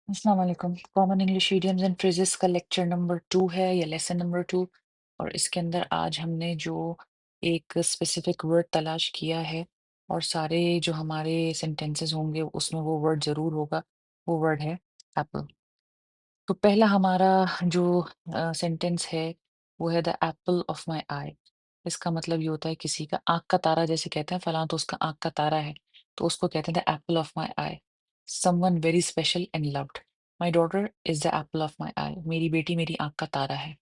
अस्सलाम वालेकुम। Common English idioms and phrases का लेक्चर नंबर 2 है या लेसन नंबर 2। और इसके अंदर आज हमने जो एक स्पेसिफिक वर्ड तलाश किया है और सारे जो हमारे सेंटेंसेस होंगे उसमें वो वर्ड ज़रूर होगा, वो वर्ड है एप्पल। तो पहला हमारा जो सेंटेंस है वो है द एप्पल ऑफ माय आई। इसका मतलब ये होता है किसी का आँख का तारा, जैसे कहते हैं फलाँ तो उसका आँख का तारा है, तो उसको कहते हैं the apple of my eye. Someone very special and loved. My daughter is the apple of my eye. मेरी बेटी मेरी आँख का तारा है।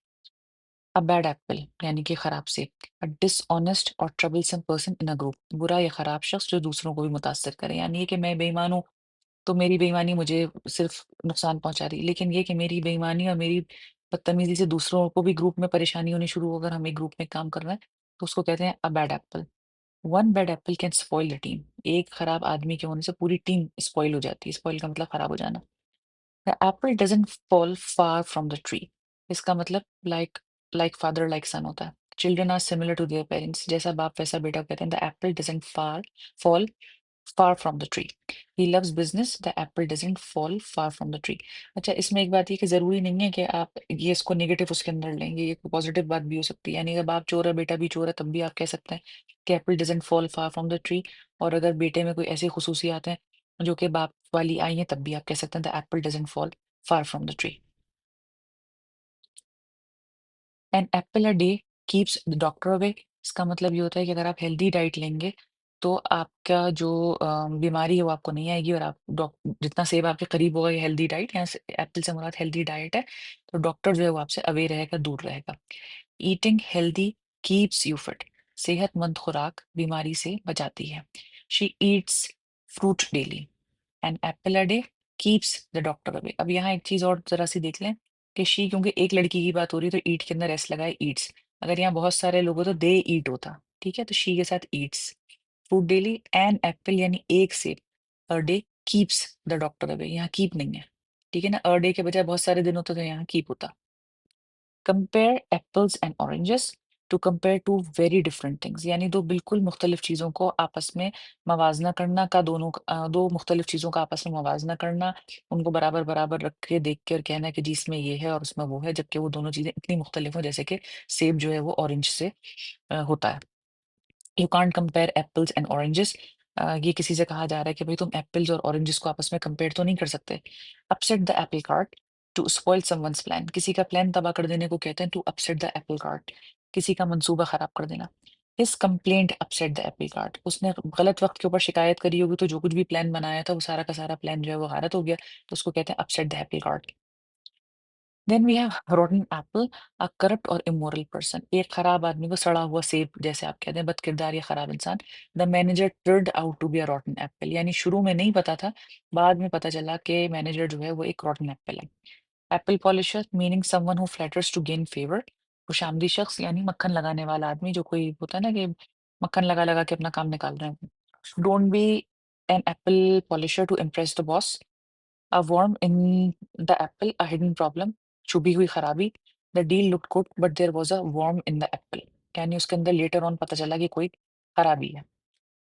अ बैड एप्पल यानी कि खराब सेब। अ डिसऑनेस्ट और troublesome person in a group. बुरा या खराब शख्स जो दूसरों को भी मुतासिर करे, यानी ये कि मैं बेईमान हूँ तो मेरी बेईमानी मुझे सिर्फ नुकसान पहुंचा रही है, लेकिन ये कि मेरी बेईमानी और मेरी बदतमीजी से दूसरों को भी ग्रुप में परेशानी होनी शुरू हो, अगर हम एक ग्रुप में काम कर रहे हैं तो उसको कहते हैं a bad Apple. One bad Apple can spoil the team. एक खराब आदमी के होने से पूरी टीम स्पॉइल हो जाती है। स्पॉइल का मतलब खराब हो जाना। The apple doesn't fall far from the tree. इसका मतलब लाइक फादर लाइक सन होता है। Children are similar to their parents. जैसा बाप वैसा बेटा कहते हैं। The apple doesn't fall far from the tree. He loves business. The apple doesn't fall far from the tree. अच्छा, इसमें एक बात ये कि ज़रूरी नहीं है कि आप ये इसको नेगेटिव उसके अंदर लेंगे, ये पॉजिटिव बात भी हो सकती है। यानी अगर बाप चोर है बेटा भी चोर है तब भी आप कह सकते हैं कि Apple doesn't fall far from the tree. और अगर बेटे में कोई ऐसी खसूसियात हैं जो कि बाप वाली आई हैं तब भी आप कह सकते हैं the apple doesn't fall far from the tree. An apple a day keeps the doctor away. इसका मतलब ये होता है कि अगर आप हेल्दी डाइट लेंगे तो आपका जो बीमारी है वो आपको नहीं आएगी, और आप जितना सेब आपके करीब होगा ये हेल्दी डाइट, यहाँ से एप्पल से मुराद हेल्दी डाइट है, तो डॉक्टर जो है वो आपसे अवे रहेगा, दूर रहेगा। Eating healthy keeps you fit. सेहतमंद खुराक बीमारी से बचाती है। She eats fruit daily. An apple a day keeps the doctor away. अब यहाँ एक चीज और जरा सी देख लें कि शी, क्योंकि एक लड़की की बात हो रही है तो ईट के अंदर एस लगाए, ईट्स। अगर यहाँ बहुत सारे लोग हो तो दे ईट होता, ठीक है, तो शी के साथ eats fruit daily. An apple यानी एक सेब per day keeps the doctor away. यहाँ कीप नहीं है, ठीक है ना, अ डे के बजाय बहुत सारे दिन होते तो यहाँ कीप होता। Compare apples and oranges. To compare two very different things, यानी दो बिल्कुल मुख्तलिफ चीज़ों को आपस में मवाजना करना का, दो मुख्तलिफ चीज़ों का आपस में मवाजना करना, उनको बराबर बराबर रख के देख के और कहना कि जी इसमें ये है और उसमें वो है, जबकि वो दोनों चीज़ें इतनी मुख्तलिफ हो, जैसे कि सेब जो है वो ऑरेंज से होता है। You can't compare apples and oranges. ये किसी से कहा जा रहा है कि भाई तुम एप्पल्स और ऑरेंजेस को आपस में कंपेयर तो नहीं कर सकते। Upset the apple cart. To spoil someone's plan. किसी का प्लान तबाह कर देने को कहते हैं to upset the apple cart. किसी का मंसूबा खराब कर देना। His complaint upset the apple cart. उसने गलत वक्त के ऊपर शिकायत करी होगी तो जो कुछ भी प्लान बनाया था वो सारा का सारा प्लान जो है वो गारत हो गया, तो उसको कहते हैं upset the apple cart. Then we have rotten apple. A corrupt और इमोरल पर्सन। एक खराब आदमी को सड़ा हुआ सेब, जैसे आप कहते हैं, बदकिरदार या खराब इंसान। The manager turned out to be a rotten apple. यानी शुरू में नहीं पता था, बाद में पता चला कि मैनेजर जो है वो एक रोटन एप्पल है। Apple polisher meaning someone who flatters to gain favour. खुशामदी शख्स यानी मक्खन लगाने वाला आदमी, जो कोई होता है ना कि मक्खन लगा लगा के अपना काम निकाल रहे हैं। Don't be an apple polisher to impress the boss. A worm in the apple, a hidden problem, छुपी हुई खराबी। The deal looked good, but there was a worm in the apple। यानी उसके अंदर लेटर ऑन पता चला कि कोई खराबी है।